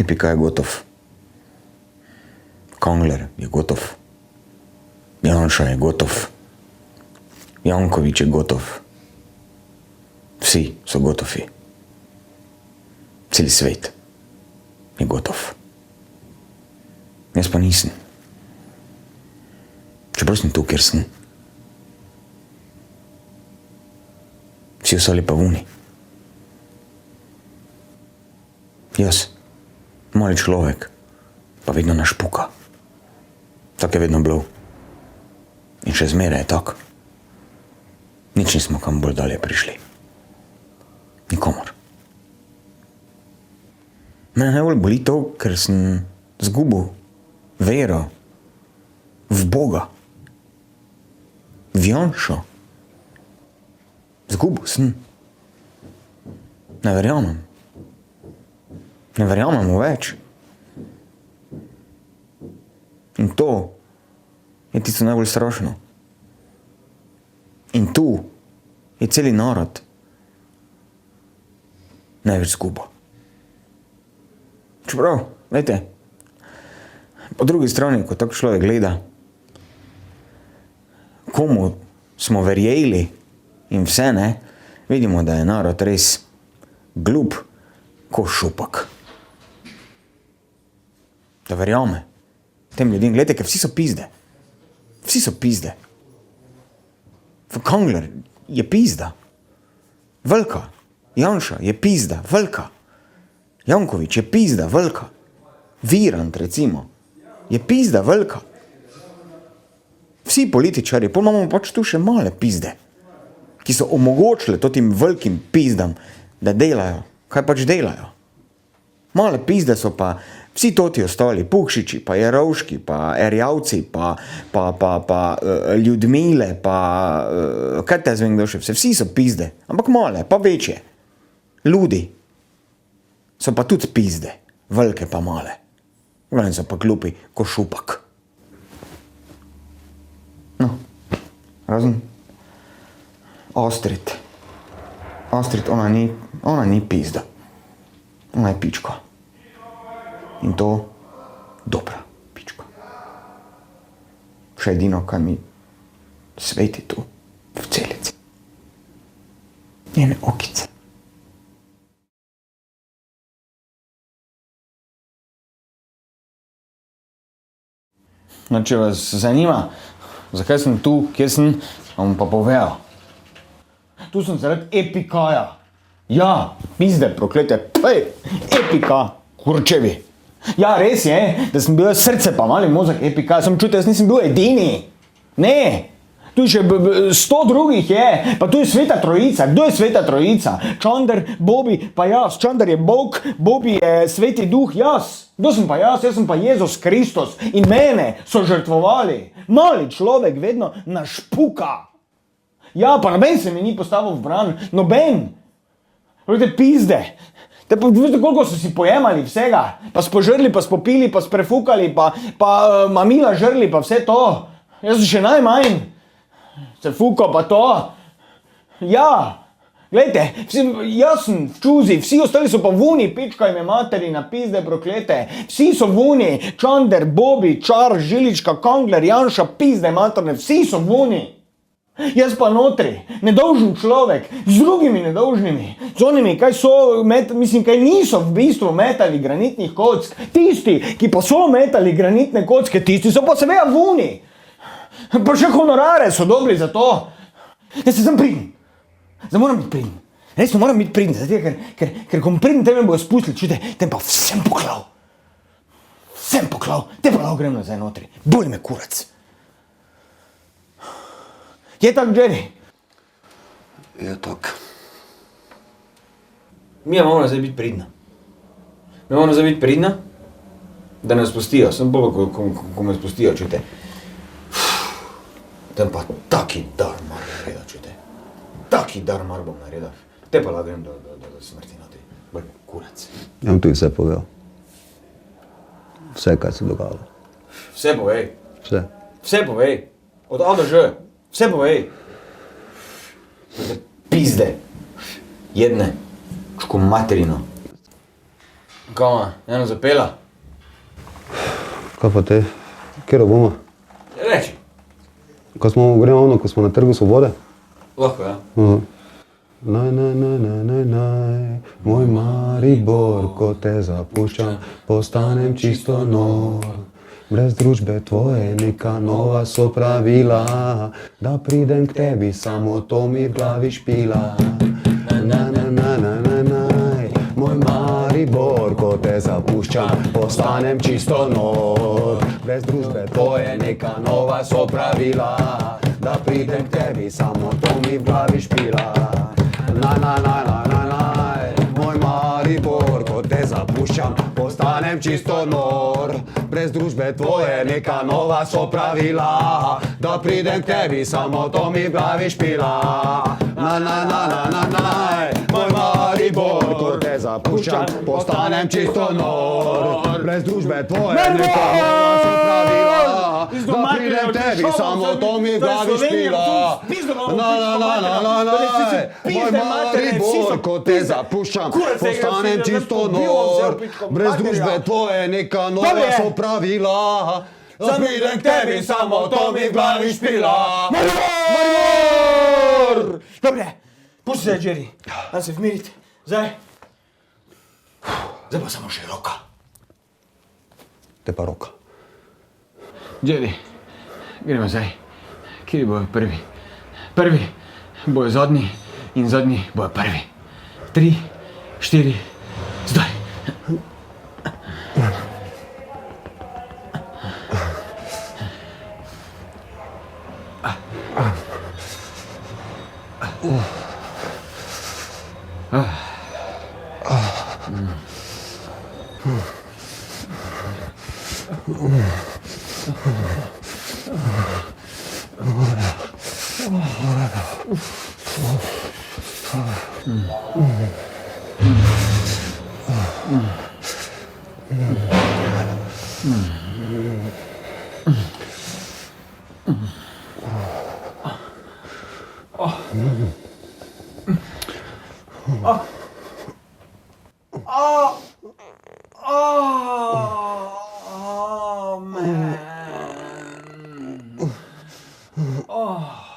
EPK je gotov. Kangler je gotov. Janša je gotov. Janković je gotov. Vsi so gotovi. Celi svet je gotov. Jaz pa nisem. Čeprav sem tu, kjer sem. Vsi ostali pa vuni. Jaz, mali človek, pa vedno našpuka. Tak je vedno bilo. In še zmeraj je tak. Nič nismo kam bolj dalje prišli. Nikomor. Mene najbolj boli to, ker sem zgubil vero v Boga. V Janšo. Zgubil sem. Ne verjamem. Ne verjamem mu več. In to je tisto najbolj strašno. In tu je celi narod največ zgubo. Čeprav, glejte, po drugi strani, ko tako človek gleda, komu smo verjeli in vse, ne, vidimo, da je narod res glup ko šupak. Da verjame tem ljudem. Glejte, ker vsi so pizde. Vsi so pizde. Kangler je pizda. Velika. Janša je pizda. Velika. Janković je pizda. Velika. Virant, recimo, je pizda. Velika. Vsi političari, pa imamo pač tu še male pizde, ki so omogočile to tim velikim pizdam, da delajo, kaj pač delajo. Male pizde so pa vsi toti ostali, Pukšiči, pa Jerovški, pa Erjavci, pa Ljudmile, pa kaj te zvem, kdo še vse, vsi so pizde, ampak male, pa večje. Ludi so pa tudi pizde, velike pa male. Gledam so pa glupi, ko šupak. No, razen Astrid. Astrid, ona ni pizda. Ona je pička. In to dobra pička. Še edino, kaj mi sveti tu v celici. Njene okice. No, če vas zanima, zakaj sem tu, kje sem, vam pa povedal. Tu sem zaradi EPK-ja. Ja, pizde, proklete, EPK, kurčevi. Ja, res je, da sem bil srce pa mali mozak EPK, sem čutil, jaz nisem bil edini. Ne, tu še 100 drugih je, pa tu je Sveta Trojica. Kdo je Sveta Trojica? Čander, Bobi, pa jaz. Čander je Bog, Bobi je Sveti Duh, jaz. Kdo sem pa jaz? Jaz sem pa Jezus Kristus in mene so žrtvovali. Mali človek vedno našpuka. Ja, pa noben se mi ni postavil v bran, noben. Veste, pizde. Te pa veste, koliko so si pojemali vsega. Pa spožrli, pa spopili, pa sprefukali, pa mamila žrli, pa vse to. Jaz sem še najmanj. Se fuka pa to. Ja. Glejte, jaz sem v čuzi, vsi ostali so pa vuni, pička ime materi na pizde proklete. Vsi so vuni, Čander, Bobi, Čar, Žilička, Kangler, Janša, pizde materne, vsi so vuni. Jaz pa notri, nedolžen človek, z drugimi nedolžnimi, z onimi, kaj so, kaj niso v bistvu metali granitnih kock. Tisti, ki pa so metali granitne kocke, tisti so pa seveda vuni. Pa še honorare so dobri za to. Jaz sem pridn. Zdaj moram biti pridn. Resno moram biti pridn, ker ko pridn, te me bojo spustili, čujte, te pa vsem poklal. Vsem poklal, te pa lahko grem nazaj notri. Boli me kurac. Je tak, Jerry? Je tak. Mi moramo zdaj biti pridna. Mi moramo zdaj biti pridna, da nas spustijo. Sem bolj, ko me spustijo, čujte. Tam pa taki dar mar nareda, čujte. Taki dar mar bom nareda. Te pa lahko grem do smrti notri. Bolj kurac. Ja bom tudi vse povedal. Vse, kaj se dogajalo. Vse povej. Vse. Vse povej. Od A do Ž. Vse povej. Pizde. Jedne. Čko materino. Koma, eno zapela? Kaj pa te? Kjero bomo? Reči. Ko smo gremo, ko smo na Trgu Svobode? Lahko, ja. Naj, moj Maribor, ko te zapuščam, postanem čisto nor. Brez družbe tvoje neka nova so pravila, da pridem k tebi, samo to mi v glavi špila. Moj Maribor, ko te zapuščam, postanem čisto nor. Brez družbe tvoje neka nova so pravila, da pridem k tebi, samo to mi v glavi špila. Moj Maribor, ko te zapuščam, postanem čisto nor. Brez družbe tvoje neka nova so pravila, da pridem k tebi, samo to mi v glavi špila. Moj Maribor, ko te zapuščam, postanem čisto nor. Brez družbe tvoje neka nova so pravila, da pridem k tebi, samo to mi v glavi špila. Moj Maribor, ko te zapuščam, postanem čisto nor. Brez družbe tvoje neka nova so pravila, da pridem k tebi, samo to mi v glavi špila. Maribor! Dobre, pusti se, Jerry. Daj se vmiriti. Zdaj pa samo še roka. Te pa roka. Jerry, gremo zdaj. Kjer bojo prvi? Prvi bojo zadnji in zadnji bojo prvi. 3, 4, zdaj. Oh, man. Oh.